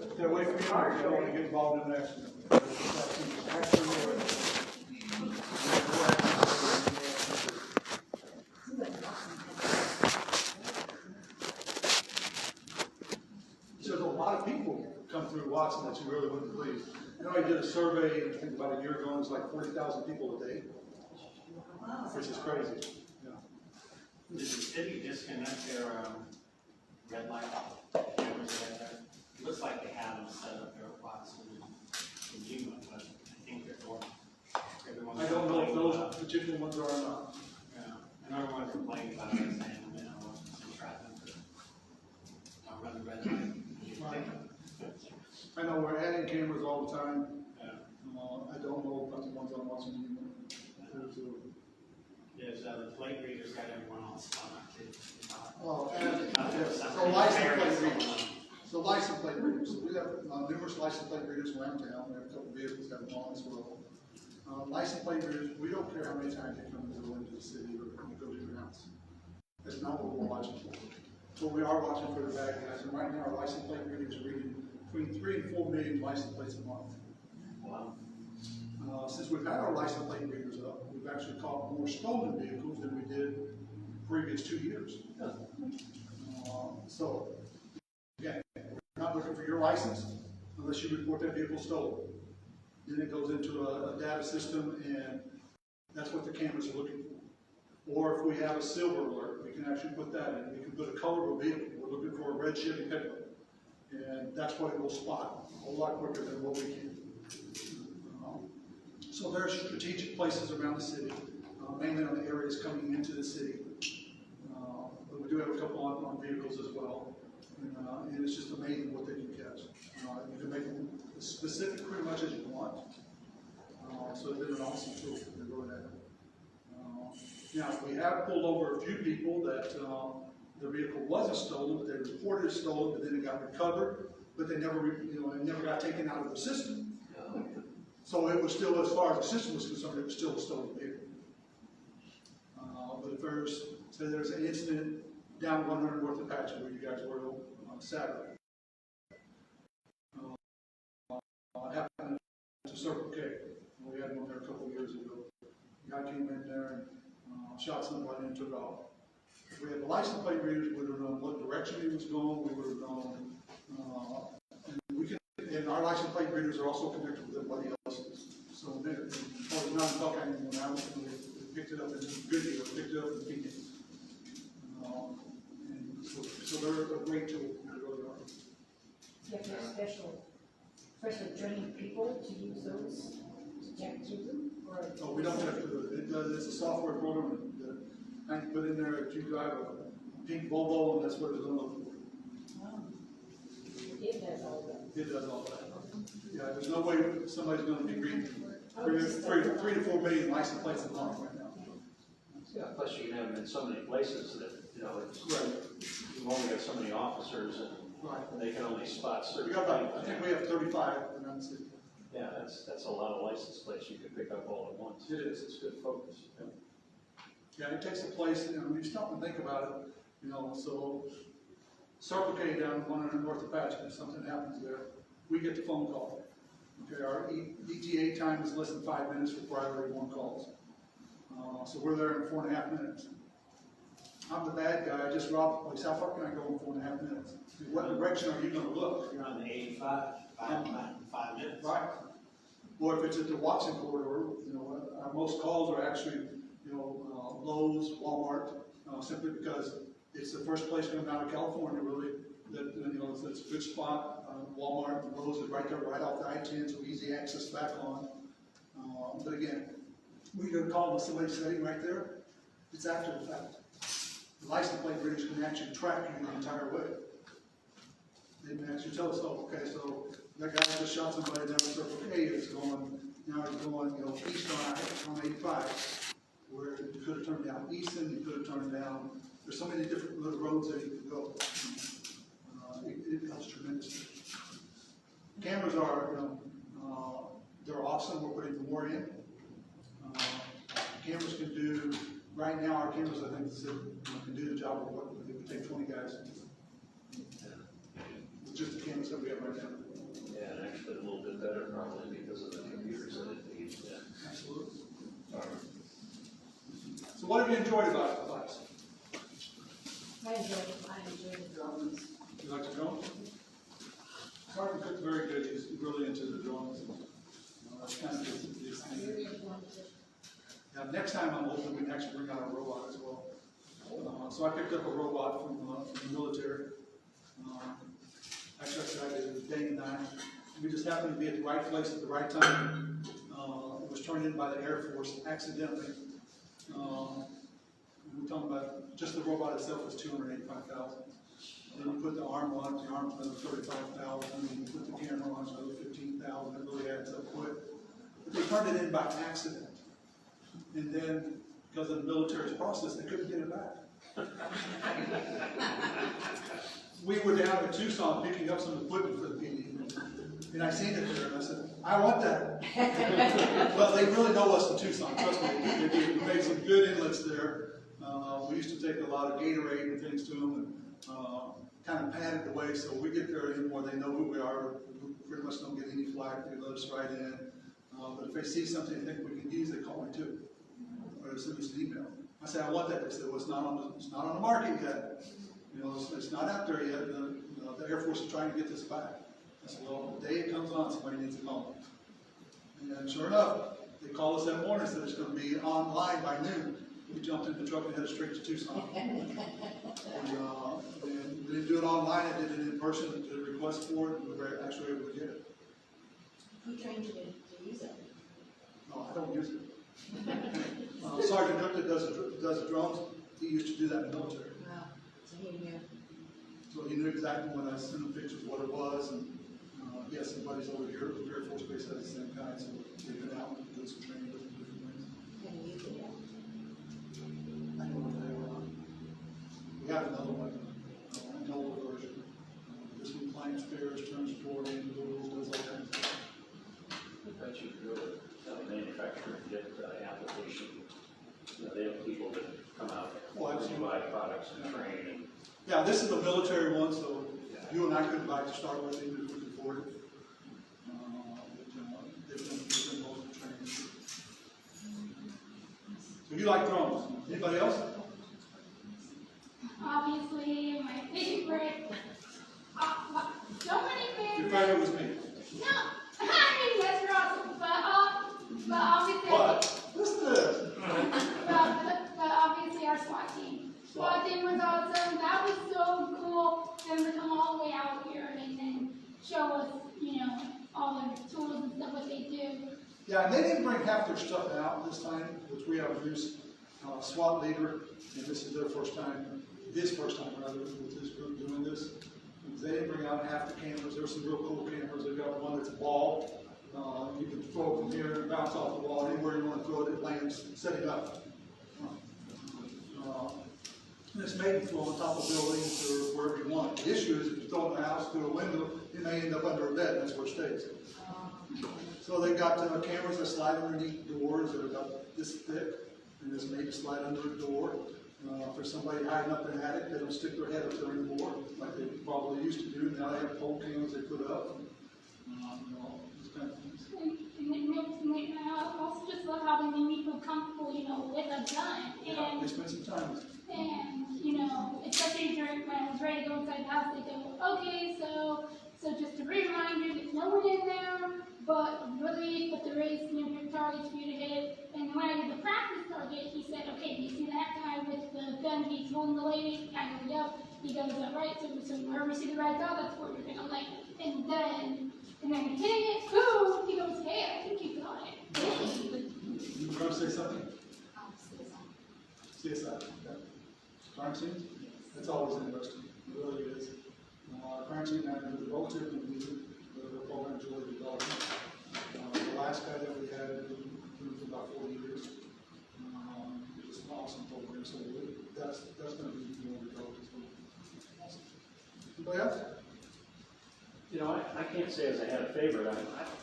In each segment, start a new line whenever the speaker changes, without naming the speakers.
Stay away from you, I don't want to get involved in an accident. There's a lot of people come through Watson that you really wouldn't believe. You know, I did a survey, I think about a year ago, and it was like 40,000 people a day, which is crazy. Yeah.
Did the city disconnect their red light cameras right there? It looks like they have them set up there at Watson and Yuma, but I think they're for everyone.
I don't know if those particular ones are or not.
Yeah, and everyone complained about it, saying, you know, some traffic run the red light.
Right. I know we're adding cameras all the time.
Yeah.
I don't know about the ones on Watson.
Yes, the plate readers got everyone on spot too.
Oh, and yes, so license plate readers. So license plate readers. So we have numerous license plate readers around town. We have a couple of vehicles that have them on as well. License plate readers, we don't care how many times they come and go into the city or go to your house. That's not what we're watching for. So we are watching for the bad guys. And right now our license plate readers are reading between 3 and 4 million license plates a month.
Wow.
Since we've had our license plate readers up, we've actually caught more stolen vehicles than we did previous 2 years. So, again, we're not looking for your license unless you report that vehicle stolen. Then it goes into a data system, and that's what the cameras are looking for. Or if we have a silver alert, we can actually put that in. We can put a color of a vehicle. We're looking for a red Chevy pickup, and that's what it will spot a whole lot quicker than what we can. So there are strategic places around the city, mainly on the areas coming into the city. But we do have a couple on vehicles as well. And it's just amazing what they can catch. You can make them as specific pretty much as you want. So they're an awesome tool. They really have. Now, we have pulled over a few people that the vehicle wasn't stolen, but they reported it stolen, but then it got recovered, but they never, it never got taken out of the system. So it was still, as far as the system was concerned, it was still a stolen vehicle. But if there's, say there's an incident down 100 North Apache where you guys were on Saturday. It happened to Circle K. We had one there a couple of years ago. The guy came in there and shot somebody and took off. If we had the license plate readers, we would have known what direction he was going, we would have known, and our license plate readers are also connected with everybody else's. So they're not in Buckeye anymore now. We picked it up in Goodyear, picked it up in Phoenix. So they're a great tool. They really are.
You have to have specially trained people to use those to check through them? Or
Oh, we don't have to. It's a software program that I can put in there if you drive a pink Volvo, and that's what it's going to look for.
Wow. It does all that.
It does all that. Yeah, there's no way somebody's going to be reading 3 to 4 million license plates a month right now.
Yeah, plus you can have them in so many places that, it's,
Right.
you've only got so many officers and
Right.
they can only spot certain
We got about, I
things.
think we have 35 around the city.
Yeah, that's a lot of license plates you could pick up all at once.
It is.
It's good focus. Yeah.
Yeah, it takes a place, you stop and think about it, so Circle K down 100 North Apache, if something happens there, we get the phone call. Okay, our ETA time is less than 5 minutes for priority 1 calls. So we're there in 4.5 minutes. I'm the bad guy, I just robbed the place. How far can I go in 4.5 minutes? In what direction are you going to look?
You're on the 85, 5 minutes.
Right. Or if it's at the Watson corridor, our most calls are actually, Lowe's, Walmart, simply because it's the first place coming out of California, really, that, it's a good spot. Walmart and Lowe's is right there, right off the I-10, so easy access back on. But again, we can call with somebody sitting right there. It's after the fact. The license plate readers can actually track you the entire way. They can actually tell us, oh, okay, so that guy just shot somebody down the Circle K is going, now he's going, east on 85, where you could have turned down Easton, you could have turned down, there's so many different little roads that you could go. It helps tremendously. Cameras are, they're awesome, we're putting more in. Cameras can do, right now our cameras, I think, can do the job of what it would take 20 guys to do. with just the cameras that we have right now.
Yeah, and actually a little bit better probably because of the computers that it needs, yeah.
Absolutely.
All right.
So what have you enjoyed about the class?
I enjoy the drones.
You like the drones? Sergeant Cook's very good, he's really into the drones. That's kind of his
I
thing.
really want to.
Now, next time I'm hoping we can actually bring out a robot as well. So I picked up a robot from the military. Actually, I did it day and night. We just happened to be at the right place at the right time. It was turned in by the Air Force accidentally. We're talking about just the robot itself was $285,000. Then you put the arm on it, the arm's another $35,000. And you put the camera on, it's another $15,000. It really adds up quick. But they turned it in by accident. And then, because of the military's process, they couldn't get it back. We were down in Tucson picking up some equipment for the PD. And I seen it there, and I said, I want that. Well, they really know us in Tucson, trust me. We made some good inlets there. We used to take a lot of Gatorade and things to them, and kind of padded the way, so we get there anymore, they know who we are. We pretty much don't get any flack, they let us right in. But if they see something they think we can use, they call me too. Or they send us an email. I said, I want that. They said, well, it's not on the market yet. You know, it's not out there yet. The Air Force is trying to get this back. I said, well, the day it comes on, somebody needs to call me. And sure enough, they called us that morning and said it's going to be online by noon. We jumped in the truck and headed straight to Tucson. And we didn't do it online, I did it in person, did a request for it, and we were actually able to get it.
Who trained you to use it?
No, I don't use it. Sergeant Cook that does the drones, he used to do that in the military.
Wow, so he knew.
So he knew exactly when I sent him pictures what it was, and he has some buddies over here, the Air Force Base has the same kind, so they've been out and did some training with them, different things.
Have you used it yet?
I don't know if they were on. We have another one, an older version. This one climbs stairs, turns forward, into doors, does all kinds of stuff.
I bet you could go to a manufacturer and get application. You know, they have people that come out and buy products and train. And
Yeah, this is a military one, so you and I couldn't buy it to start with, even if we could afford it. They've been most of the training. So you like drones? Anybody else?
Obviously, my favorite. So many
Your
favorites.
favorite was me.
No, I mean that's awesome, but obviously,
But listen to this.
but obviously our SWAT team. SWAT team was awesome. That was so cool. Them to come all the way out here and then show us, all their tools and stuff what they do.
Yeah, and they didn't bring half their stuff out this time, which we have a new SWAT leader, and this is their first time, his first time rather, with this group doing this. They didn't bring out half the cameras. There's some real cool cameras. They've got one that's a ball. You can throw it from here and bounce off the wall. Anywhere you want to throw it, it lands, set it up. And it's made to throw on top of buildings or wherever you want. The issue is if you throw it in the house through a window, it may end up under a bed, and that's where it stays. So they've got cameras that slide underneath doors that are about this thick, and it's made to slide under a door. For somebody hiding up in an attic, they don't stick their head up there anymore, like they probably used to do. Now they have pole cameras they put up. These kind of things.
And I also just love how they made me feel comfortable, with a gun.
Yeah, they spend some time with it.
And, especially during when I was ready to go inside the house, they go, okay, so just a reminder, there's no one in there, but there is, targets for you to hit. And when I did the practice target, he said, okay, do you see that guy with the gun, he's holding the lady? I go, yep. He goes, all right, so wherever you see the red dot, that's where you're gonna land. And then hitting it, boom, he goes, hey, I think you got it.
You were going to say something? CSI. Okay. Crime scenes? That's always interesting. It really is. Crime scene manager was relatively new. The program really developed. The last guy that we had been doing for about 40 years. It was an awesome program. So that's going to be more developed as well. Awesome. Anybody else?
I can't say as I had a favorite.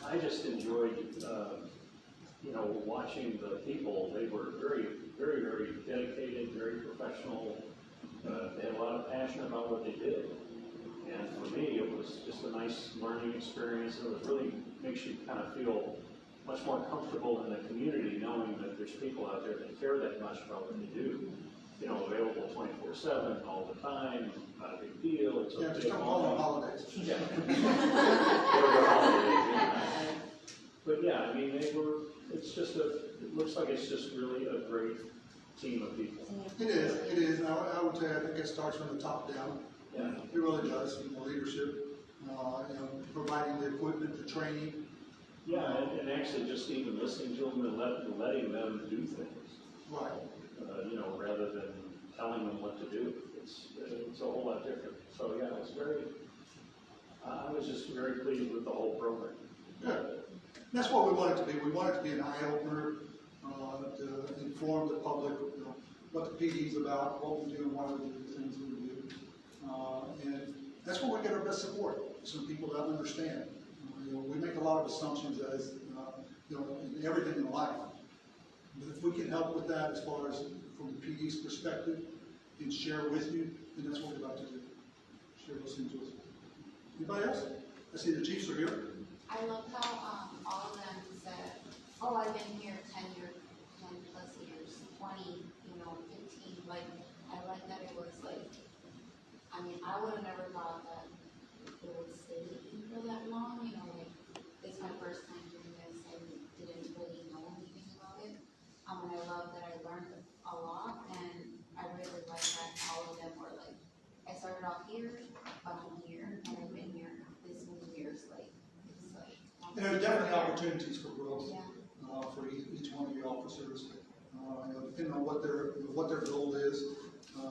I just enjoyed, watching the people. They were very, very, very dedicated, very professional. They had a lot of passion about what they did. And for me, it was just a nice learning experience, and it really makes you kind of feel much more comfortable in the community, knowing that there's people out there that care that much about what they do. You know, available 24/7 all the time, not a big deal. It's
Yeah,
okay.
just don't call them holidays.
Yeah. Whatever holiday, yeah. But yeah, I mean, it looks like it's just really a great team of people.
It is, and I would say, I think it starts from the top down.
Yeah.
It really does, from the leadership, providing the equipment, the training.
Yeah, and actually just even listening to them and letting them do things.
Right.
Rather than telling them what to do. It's a whole lot different. So yeah, I was just very pleased with the whole program.
Good. That's what we want it to be. We want it to be an eye-opener, to inform the public, what the PD is about, what we do, and why we do the things we do. And that's where we get our best support, some people that understand. We make a lot of assumptions as, in everything in life. But if we can help with that as far as from the PD's perspective and share with you, then that's what we're about to do. Share those things with you. Anybody else? I see the chiefs are here.
I love how all of them said, oh, I've been here 10 plus years, 20, 15. Like, I like that it was like, I mean, I would have never thought that it would stay for that long. Like, it's my first time doing this and didn't really know anything about it. And I love that I learned a lot, and I really like that all of them were like, I started off here, but I'm here, and I've been here this many years. Like, it's like.
There's definitely opportunities for growth.
Yeah.
For each one of the officers, depending on what their goal is,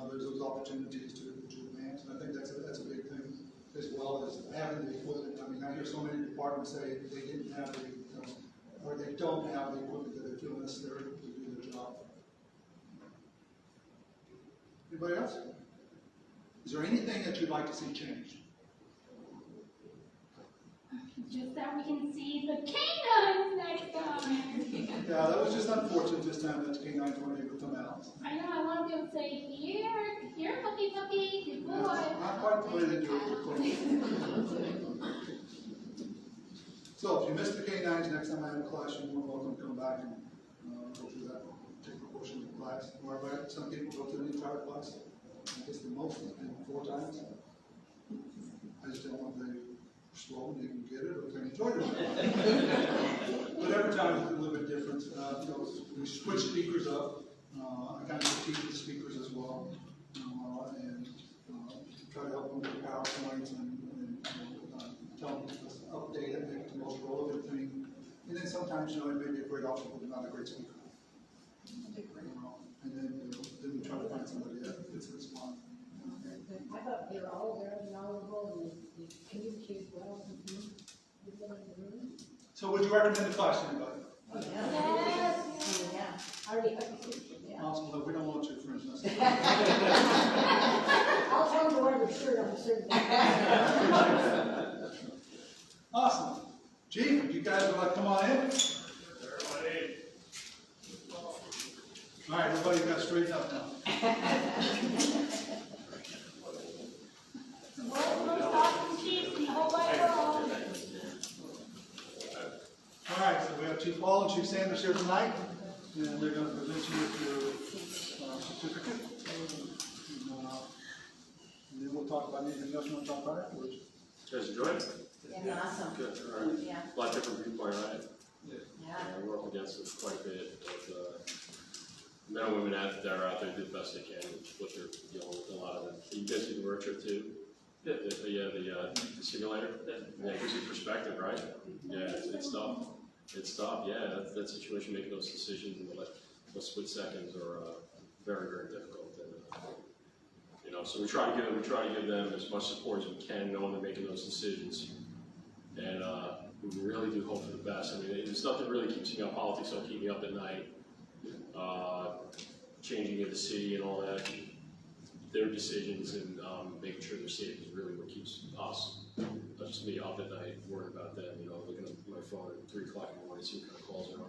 there's those opportunities to advance, and I think that's a big thing, as well as having the equipment. I mean, I hear so many departments say they didn't have or they don't have the equipment that they feel necessary to do their job. Anybody else? Is there anything that you'd like to see changed?
Just that we can see the canines next time.
Yeah, that was just unfortunate this time that K9 weren't able to come out.
I know, I want to be able to say, here, puppy, good boy.
Not quite the way they do it. So if you missed the K9s, next time I have a class, you're more welcome to come back and go through that, take a portion of the class. Or some people go through the entire class. I guess the most has been 4 times. I just don't want they slow and they can get it, or they enjoy it. But every time it's a little bit different. We switch speakers up. I kind of teach the speakers as well, and try to help them with PowerPoints and tell them to update it, make it the most relevant thing. And then sometimes, it may be a great obstacle, but not a great speaker. And then we try to find somebody that fits this one.
I thought they were all very knowledgeable and they communicated well with me.
So would you recommend the class to anybody?
Yes.
Yeah. I already, yeah.
Awesome, but we don't want your friends messing.
I'll tell them to wear their shirt on a certain day.
Awesome. Chief, if you guys would like to come on in. All right, everybody got straightened up now. All right, so we have Chief Paul and Chief Sanders here tonight, and they're going to present you with your certificate. And then we'll talk about anything else you want to talk about afterwards.
You guys enjoy it?
Yeah, awesome.
Good, all right.
Yeah.
A lot of different viewpoint, right?
Yeah.
We're up against it quite a bit, but men and women that are out there do the best they can with what they're dealing with. A lot of it. You guys do the work trip too? Yeah, the simulator. Yeah, it gives you perspective, right? Yeah, it's tough. It's tough. Yeah, that situation, making those decisions in those split seconds are very, very difficult. And, so we try to give them as much support as we can, knowing they're making those decisions. And we really do hope for the best. I mean, there's nothing really keeps me up. Politics don't keep me up at night. Changing of the city and all that. Their decisions and making sure they're safe is really what keeps us, not just me, up at night, worrying about them. Looking at my phone at 3 o'clock in the morning, see what kind of calls are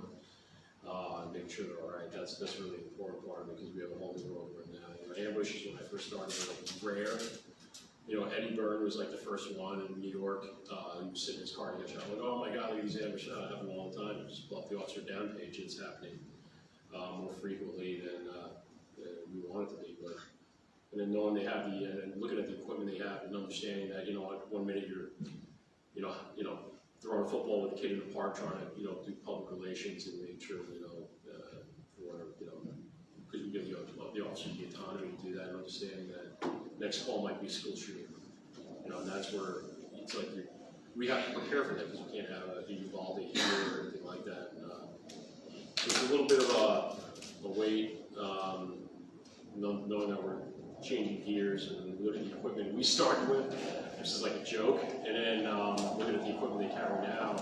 on, and making sure they're all right. That's really the important part because we have a whole new world right now. Ambushes when I first started were like rare. you know, Eddie Byrne was like the first one in New York. He was sitting in his car to get shot. I'm like, oh my God, look at these ambushes happen all the time. Just pull up the officer down page, it's happening more frequently than we want it to be. But and then knowing they have and looking at the equipment they have, and understanding that, you know what, 1 minute you're, you know, throwing a football with a kid in the park, trying to, you know, do public relations and make sure, you know, because we give the officers the autonomy to do that, and understanding that next call might be a school shooting. You know, and that's where it's like we have to prepare for that, because we can't have a Uvalde here or anything like that. It's a little bit of a wait, knowing that we're changing gears and looking at the equipment we started with, which is like a joke, and then looking at the equipment they carry now,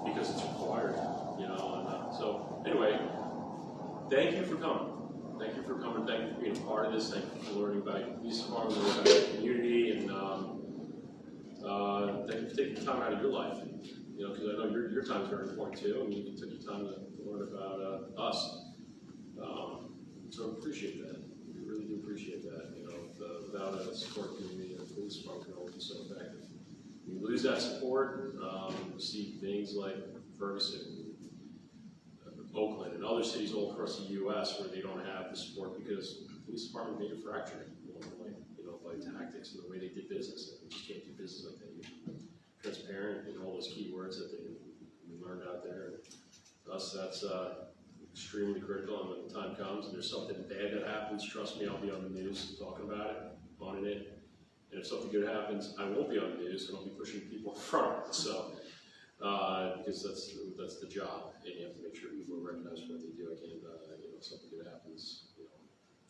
because it's required, you know. And, so anyway, thank you for coming. Thank you for coming. Thank you for being a part of this. Thank you for learning about the police department, learning about the community, and thank you for taking time out of your life. You know, because I know your time is very important too, and you took your time to learn about us. So I appreciate that. We really do appreciate that. You know, without a support community, the police department can only be so effective. When you lose that support, you see things like Ferguson, Oakland, and other cities all across the U.S. where they don't have the support because the police department made a fracture, by tactics and the way they did business. And we just can't do business like that. Transparent and all those key words that we learned out there. And to us, that's extremely critical. And when the time comes and there's something bad that happens, trust me, I'll be on the news talking about it, on it. And if something good happens, I won't be on the news, and I'll be pushing people in front. So, because that's the job, and you have to make sure people recognize what they do. I can't, if something good happens,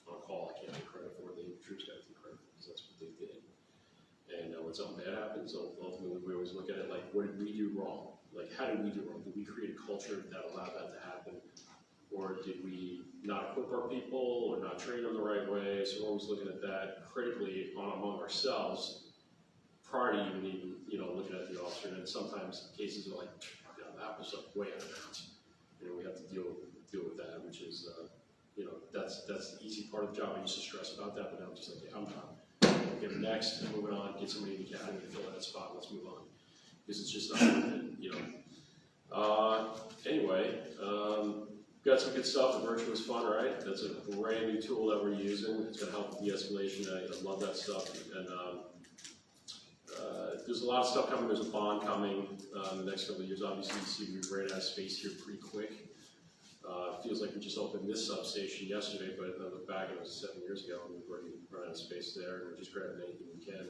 on a call, I can't take credit for it. The troops got to take credit for it, because that's what they did. And when something bad happens, ultimately we always look at it like, what did we do wrong? Like, how did we do wrong? Did we create a culture that allowed that to happen? Or did we not equip our people or not train them the right way? So we're always looking at that critically among ourselves prior to even looking at the officer. And then sometimes cases are like, that was way out of bounds. We have to deal with that, which is, that's the easy part of the job. I used to stress about that, but now I'm just like, I'm done. Get next, moving on, get somebody in the academy to fill that spot, let's move on. Because it's just not, anyway, got some good stuff. The Virtue was fun, right? That's a brand new tool that we're using. It's going to help with de-escalation. I love that stuff. And there's a lot of stuff coming. There's a bond coming in the next couple of years. Obviously, you see we ran out of space here pretty quick. It feels like we just opened this substation yesterday, but I look back, it was 7 years ago, and we've already run out of space there, and we're just grabbing anything we can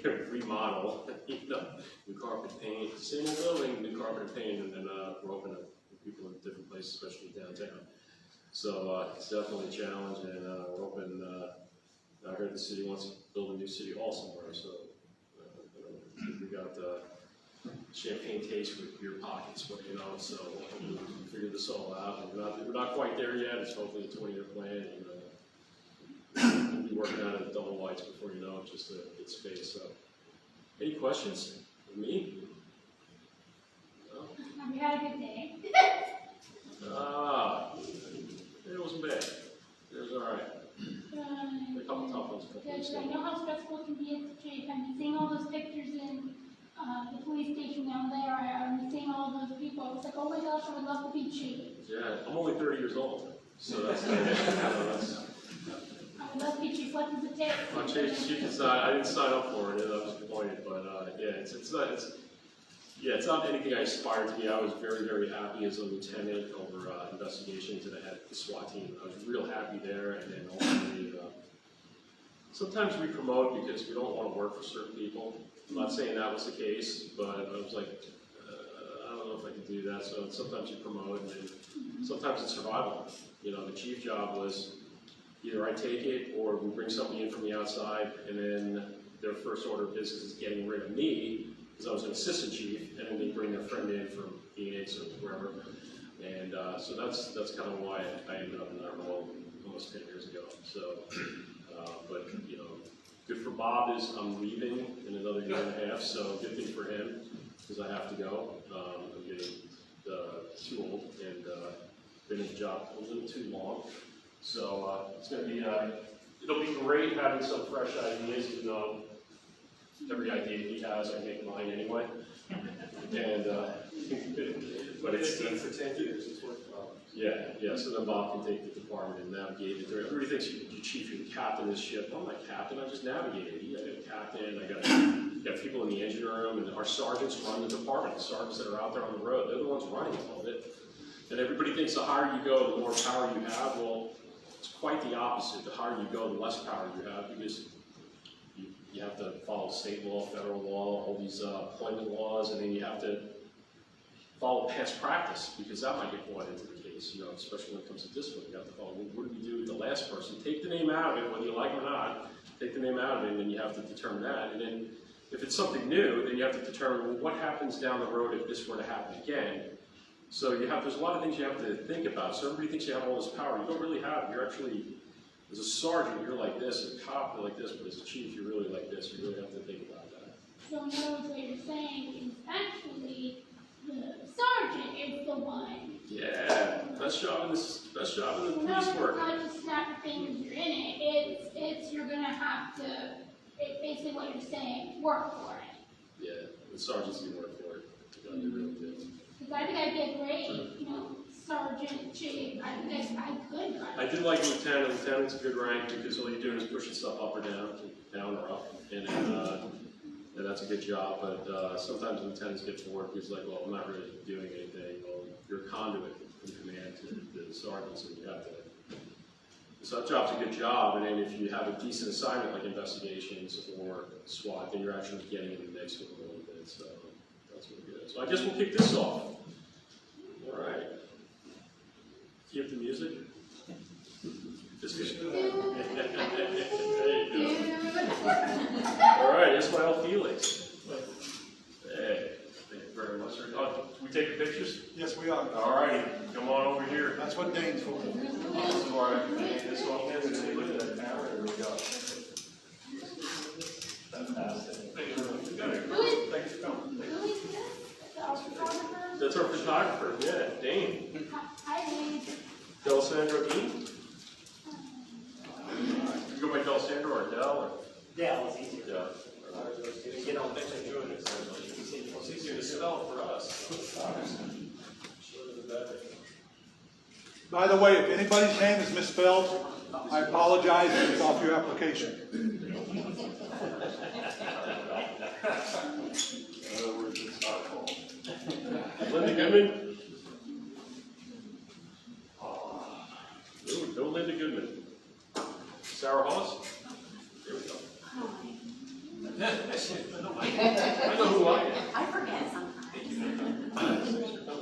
to remodel, new carpet paint, same old building, new carpet and paint, and then we're open to people in different places, especially downtown. So it's definitely a challenge, and we're open. I heard the city wants to build a new city hall somewhere, so we got champagne taste with beer pockets, but so hopefully we can figure this all out. And we're not quite there yet. It's hopefully a 20-year plan, and we'll be working on it at double lights before you know it, just to get space. So, any questions for me? No?
Have you had a good day?
It wasn't bad. It was all right. A couple tough ones.
Because I know how stressful it can be at the chief. I'm seeing all those pictures in the police station down there. I'm seeing all those people. It's like, oh my gosh, I would love to be chief.
Yeah, I'm only 30 years old, so that's
I would love to be chief. What does it take?
my chief is not. I didn't sign up for it. I was disappointed, but it's not anything I aspired to be. I was very, very happy as a lieutenant over investigations, and I had the SWAT team. I was real happy there, and then ultimately, sometimes we promote because we don't want to work for certain people. I'm not saying that was the case, but I was like, I don't know if I can do that. So sometimes you promote, and then sometimes it's survival. The chief job was either I take it or we bring somebody in from the outside, and then their first order of business is getting rid of me because I was an assistant chief, and then they bring their friend in from Phoenix or wherever. And so that's kind of why I ended up in that role almost 10 years ago. So, but good for Bob is I'm leaving in another year and a half, so good thing for him because I have to go. I'm getting too old and been in the job a little too long. So it's going to be it'll be great having some fresh ideas, even though every idea he has, I make mine anyway. And, but it's.
For 10 years, it's worked well.
Yeah, so then Bob can take the department and navigate it through. Everybody thinks you chief, you're the captain of this ship. I'm not captain, I just navigate it. I got a captain, I got people in the engine room, and our sergeants run the department. The sergeants that are out there on the road, they're the ones running all of it. And everybody thinks the higher you go, the more power you have. Well, it's quite the opposite. The higher you go, the less power you have, because you have to follow state law, federal law, all these employment laws, and then you have to follow past practice, because that might get brought into the case, especially when it comes to discipline. You have to follow, what did we do with the last person? Take the name out of it, whether you like it or not, take the name out of it, and then you have to determine that. And then if it's something new, then you have to determine, well, what happens down the road if this were to happen again? So there's a lot of things you have to think about. So everybody thinks you have all this power. You don't really have it. You're actually, as a sergeant, you're like this, as a cop, you're like this, but as a chief, you're really like this. You really have to think about that.
So in other words, what you're saying is actually the sergeant is the one.
Yeah, best job in the police work.
Not just snap your fingers, you're in it. It's you're gonna have to, basically what you're saying, work for it.
Yeah, the sergeants do work for it. They really do.
Because I think I'd be a great, sergeant, chief. I think I could run.
I did like lieutenant. Lieutenant's a good rank because all you're doing is pushing stuff up or down or up, and that's a good job. But sometimes lieutenants get bored because like, well, I'm not really doing anything. Well, you're a conduit from command to the sergeants, and you have to. So that job's a good job, and then if you have a decent assignment like investigations or SWAT, then you're actually getting in the mix with a little bit. So that's really good. So I guess we'll kick this off. All right. Cue up the music. This good. There you go. All right, Ismael Felix. Hey, thank you very much. Oh, we taking pictures?
Yes, we are.
All righty, come on over here.
That's what Dane's for.
This is where I made this one here, and then look at that camera, there we go. Fantastic. Thank you very much. Thanks for coming.
Who is this? Our photographer?
That's our photographer, yeah, Dane.
Hi, Dane.
Delisandro Dean? You go by Delisandro or Del? Or?
Yeah, it's easier.
Yeah.
Thanks for doing this. It's easier to spell for us.
By the way, if anybody's name is misspelled, I apologize, it's off your application.
Linda Goodman? Ooh, no Linda Goodman. Sarah Hollis? There we go. I know who I am.
I forget sometimes.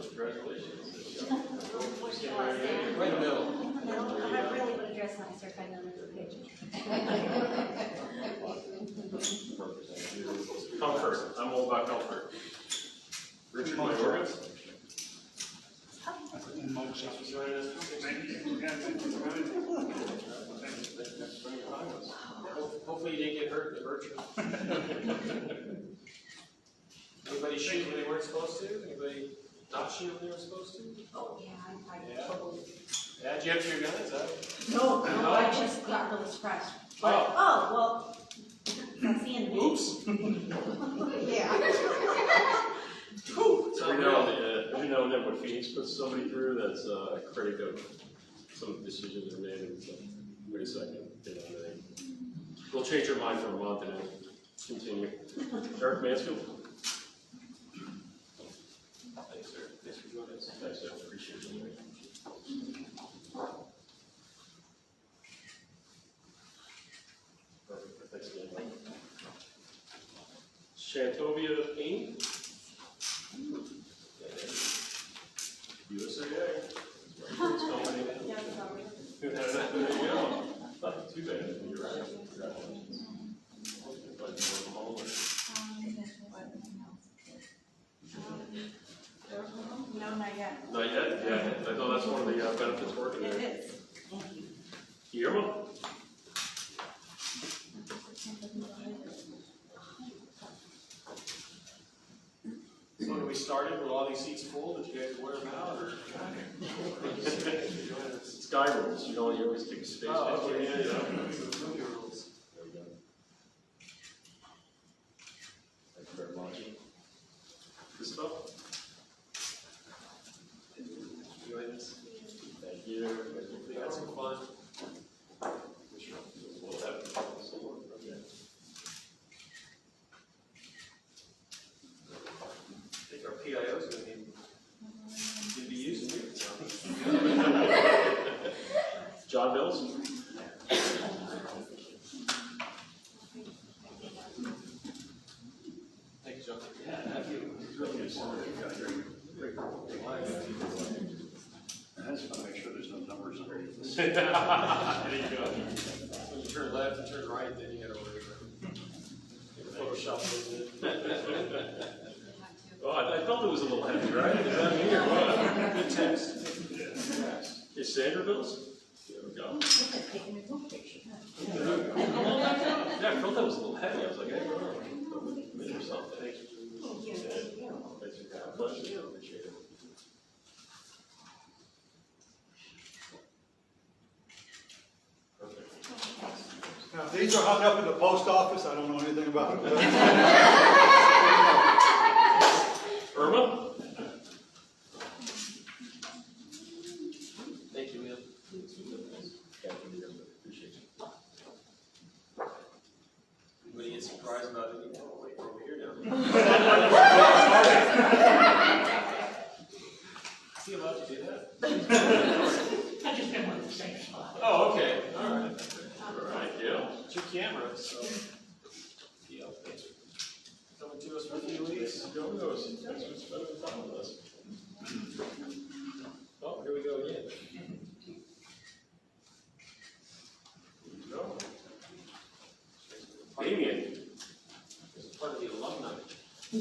Congratulations.
Right in the middle.
I really would have dressed nicer if I'd known it was a picture.
Comfort. I'm all about comfort. Richard Mayorkas?
Hopefully you didn't get hurt in the virtual. Anybody shoot when they weren't supposed to? Anybody not shoot when they were supposed to?
Oh, yeah, I totally.
Yeah, did you have your guns out?
No, I just got really surprised. But, well, that's the end.
Oops.
Yeah.
Every now and then when Phoenix puts somebody through, that's a critic of some decisions they're made, and it's like, wait a second, we'll change your mind for a month and then continue. Eric Mansfield? Thanks, sir. Thanks for joining us. Thanks, sir. Appreciate you. Perfect. Thanks again. Shantovia Payne? USAA. Insurance company. There you go. Not too bad. You're right. Congratulations.
No, not yet.
Not yet? Yeah. I know that's one of the benefits working there.
It is. Thank you.
Guillermo?
So when we started, were all these seats full? Did you guys wear them out? Or?
Sky rules. You always take a space.
Oh, okay.
Yeah, you know.
That's the movie rules.
There we go. Thank you very much. Good stuff.
Enjoy this.
Thank you.
We had some fun.
We'll have some more. Okay.
I think our PIO is gonna be using you.
John Mills?
Thank you, John.
I just want to make sure there's no numbers underneath this.
There you go.
When you turn left and turn right, then you gotta worry about Photoshop it.
You have to.
Oh, I felt it was a little heavy, right? Is that me or what?
Good text.
Hey, Sandra Mills? There we go.
Taking a group picture.
Yeah, I felt that was a little heavy. I was like, hey, maybe or something. Thanks for coming. Pleasure. Appreciate it.
Now, if these are hung up in the post office, I don't know anything about it.
Irma?
Thank you, Will.
Appreciate you.
Anybody get surprised about it? Oh, wait, we're over here now. Is he allowed to do that?
I just didn't want to say spot.
Oh, okay, all right.
All right, yeah.
It's your camera, so. Yeah, thanks for coming to us for a few weeks.
Go with us. Thanks for spending the time with us.
Oh, here we go again.
Go. Damien.
This is part of the alumni. He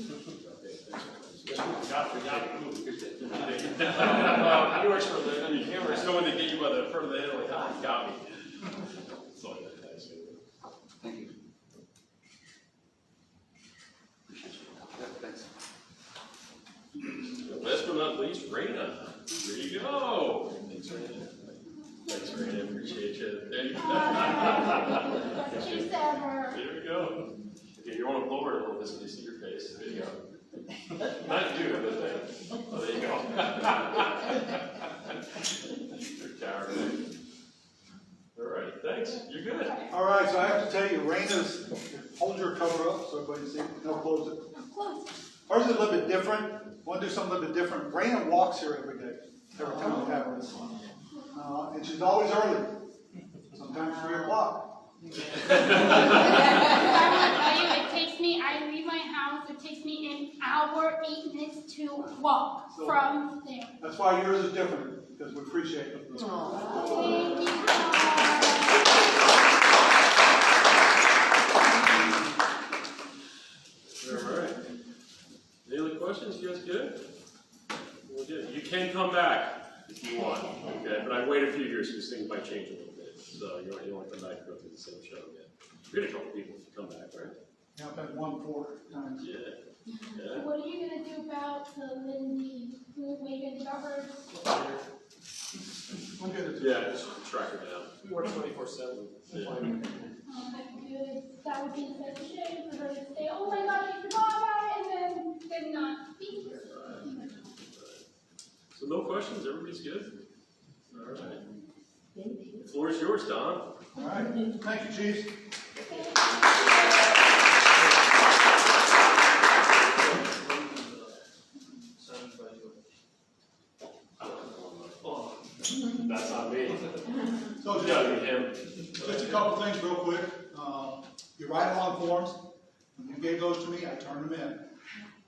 works for the camera.
It's going to get you by the front of the head, like, ah, you got me. So,
Thank you. Appreciate you. Yeah, thanks.
last but not least, Reina. There you go. Thanks, Reina. Appreciate you. There you go.
Best cheese ever.
There we go. Okay, you want to lower it a little bit so they see your face. There you go. Not you, but there. Oh, there you go. You're coward. All right, thanks. You're good.
All right, so I have to tell you, Raina's, hold your cover up so everybody can see. No, close it.
Close.
Ours is a little bit different. Want to do something a little bit different. Raina walks here every day, every time we have this. And she's always early, sometimes 3 o'clock.
I will tell you, it takes me, I leave my house, it takes me an hour, 8 minutes to walk from there.
That's why yours is different, because we appreciate it.
Thank you.
All right. Any other questions? You guys good? Well, good. You can come back if you want, okay? But I'd wait a few years because things might change a little bit. So you don't want to come back and go through the same show again. You're going to couple people if you come back, right?
Yeah, I've been 1-4 times.
Yeah. Yeah.
What are you gonna do about the Lindy, what are you gonna do about her?
I'm good.
Yeah, just track her down.
We work 24/7.
Yeah.
Oh, good. That would be such a shame for her to say, oh my God, I forgot about it, and then not be here.
So no questions? Everybody's good? All right. The floor is yours, Don.
All right, thank you, Chief.
That's not me.
So
You gotta be him.
just a couple things real quick. Your ride-along forms, when you gave those to me, I turned them in.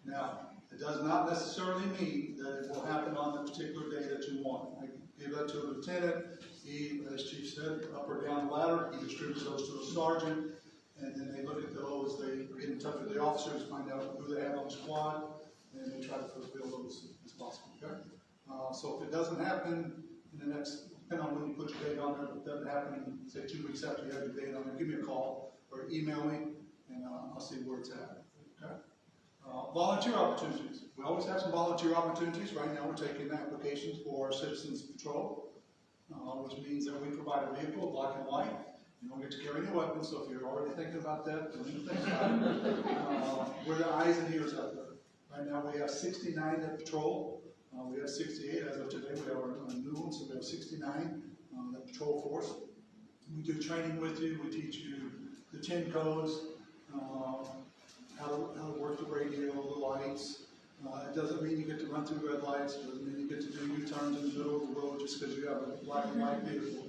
Now, it does not necessarily mean that it will happen on the particular day that you want. I gave that to a lieutenant. He, as Chief said, up or down the ladder, he distributes those to a sergeant, and then they look at those, they get in touch with the officers, find out who they have on the squad, and they try to fulfill those as possible, okay? So if it doesn't happen in the next, depending on when you put your date on there, if it doesn't happen, say 2 weeks after you have your date on there, give me a call or email me, and I'll see where it's at, okay? Volunteer opportunities. We always have some volunteer opportunities. Right now we're taking applications for our Citizens Patrol. which means that we provide a vehicle, black and white. You don't get to carry any weapons, so if you're already thinking about that, don't even think about it. We're the eyes and ears out there. Right now, we have 69 that patrol. We have 68 as of today. We have a new one, so we have 69 that patrol force. We do training with you. We teach you the 10 codes, how to work the radio, the lights. It doesn't mean you get to run through red lights. It doesn't mean you get to do U-turns in the middle of the road just because you have a black and white vehicle.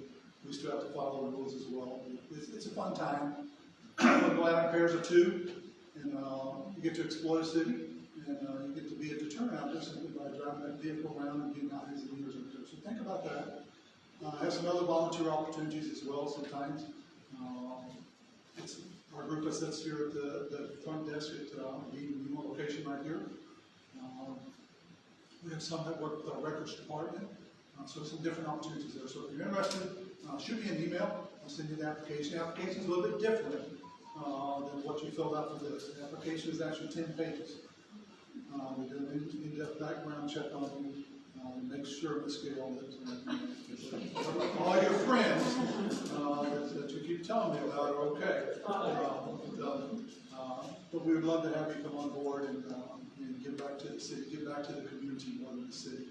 We still have to follow the rules as well. It's a fun time. We go out in pairs of 2, and you get to explore the city, and you get to be a deterrent out there simply by driving that vehicle around and being eyes and ears out there. So think about that. I have some other volunteer opportunities as well sometimes. It's our group that sits here at the front desk at the location right here. We have some that work with our records department, so some different opportunities there. So if you're interested, shoot me an email. I'll send you the application. The application is a little bit different than what you filled out for this. The application is actually 10 pages. We do an in-depth background check on you, make sure, Ms. Gale, that all your friends that you keep telling me about are okay. But we would love to have you come on board and give back to the city, give back to the community more than the city.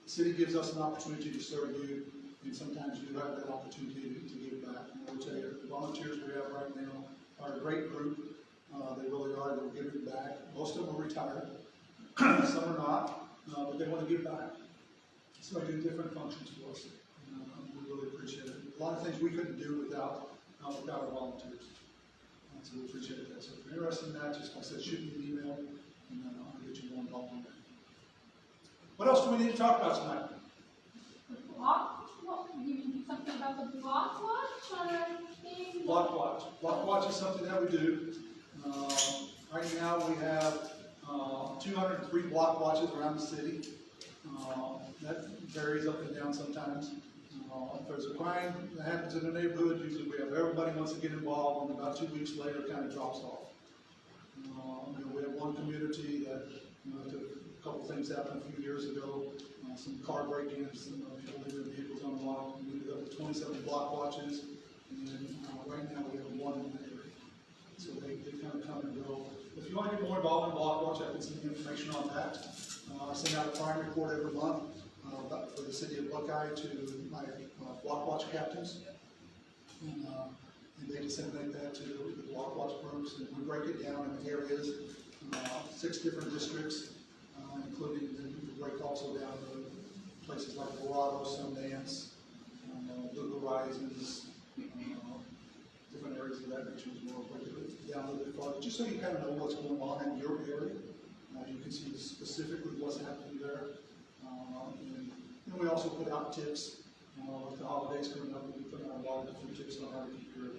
The city gives us an opportunity to serve you, and sometimes you have that opportunity to give back. And I will tell you, the volunteers we have right now are a great group. They really are. They're giving back. Most of them are retired. Some are not, but they want to give back. So I do different functions for us. We really appreciate it. A lot of things we couldn't do without our volunteers. So we appreciate that. So if you're interested in that, just like I said, shoot me an email, and I'll get you more involved in that. What else do we need to talk about tonight?
Block? What, you can do something about the block watch or anything?
Block watch. Block watch is something that we do. Right now we have 203 block watches around the city. That varies up and down sometimes. If there's a crime that happens in the neighborhood, usually we have everybody wants to get involved, and about 2 weeks later it kind of drops off. We have one community that a couple things happened a few years ago. Some car break-ins, some people leaving vehicles unlocked. We ended up with 27 block watches, and right now we have 1 in the area. So they kind of come and go. If you want to get more involved in block watch, I can send you information on that. I send out a crime report every month for the city of Buckeye to my block watch captains, and they disseminate that to the block watch groups, and we break it down in areas, 6 different districts, including we break also down to places like Colorado, Sundance, Blue Horizons, different areas of that nature as well. Break it down a little bit farther, just so you kind of know what's going on in your area. You can see specifically what's happening there. And we also put out tips. With the holidays coming up, we put out a lot of different tips on how to keep your